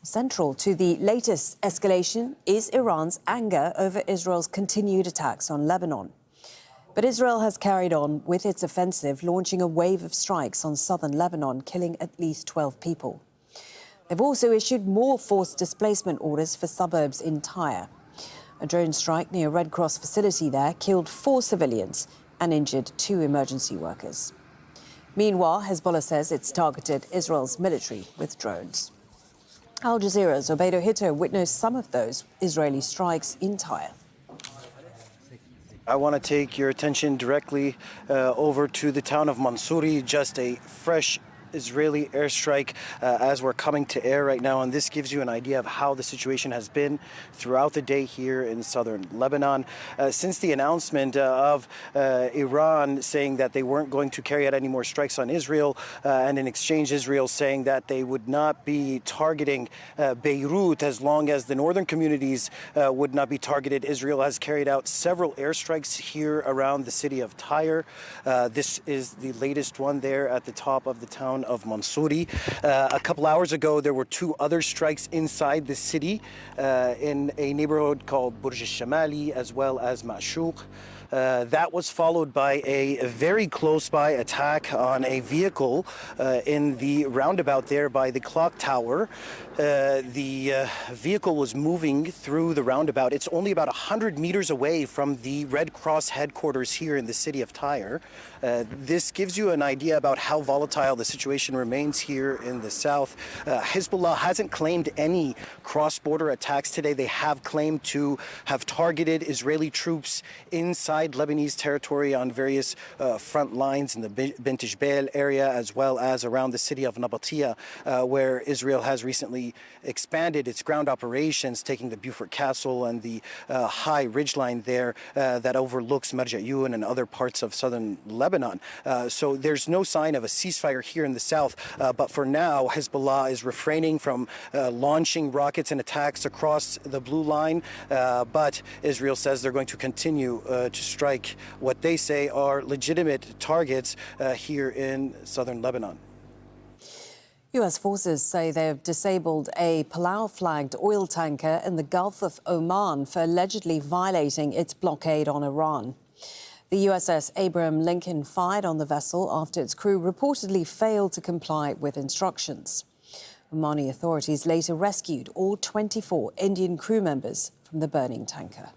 Central to the latest escalation is Iran's anger over Israel's continued attacks on Lebanon. But Israel has carried on with its offensive, launching a wave of strikes on southern Lebanon, killing at least 12 people. They've also issued more forced displacement orders for suburbs in Tyre. A drone strike near a Red Cross facility there killed 4 civilians and injured 2 emergency workers. Meanwhile, Hezbollah says it's targeted Israel's military with drones. Al Jazeera's Obedo Hito witnessed some of those Israeli strikes in Tyre. I want to take your attention directly over to the town of Mansouri, just a fresh Israeli airstrike as we're coming to air right now, and this gives you an idea of how the situation has been throughout the day here in southern Lebanon. Since the announcement of Iran saying that they weren't going to carry out any more strikes on Israel, and in exchange Israel saying that they would not be targeting Beirut as long as the northern communities would not be targeted, Israel has carried out several airstrikes here around the city of Tyre. This is the latest one there at the top of the town of Mansouri. A couple hours ago, there were 2 other strikes inside the city in a neighborhood called Burj al-Shamali as well as Ma'shuq. That was followed by a very close-by attack on a vehicle in the roundabout there by the clock tower. The vehicle was moving through the roundabout. It's only about 100 meters away from the Red Cross headquarters here in the city of Tyre. This gives you an idea about how volatile the situation remains here in the south. Hezbollah hasn't claimed any cross-border attacks today. They have claimed to have targeted Israeli troops inside Lebanese territory on various front lines in the Bint Jbeil area, as well as around the city of Nabatieh, where Israel has recently expanded its ground operations, taking the Beaufort Castle and the high ridgeline there that overlooks Marja'yun and other parts of southern Lebanon. So there's no sign of a ceasefire here in the south, but for now, Hezbollah is refraining from launching rockets and attacks across the blue line, but Israel says they're going to continue to strike what they say are legitimate targets here in southern Lebanon. U.S. forces say they've disabled a Palau-flagged oil tanker in the Gulf of Oman for allegedly violating its blockade on Iran. The USS Abraham Lincoln fired on the vessel after its crew reportedly failed to comply with instructions. Omani authorities later rescued all 24 Indian crew members from the burning tanker.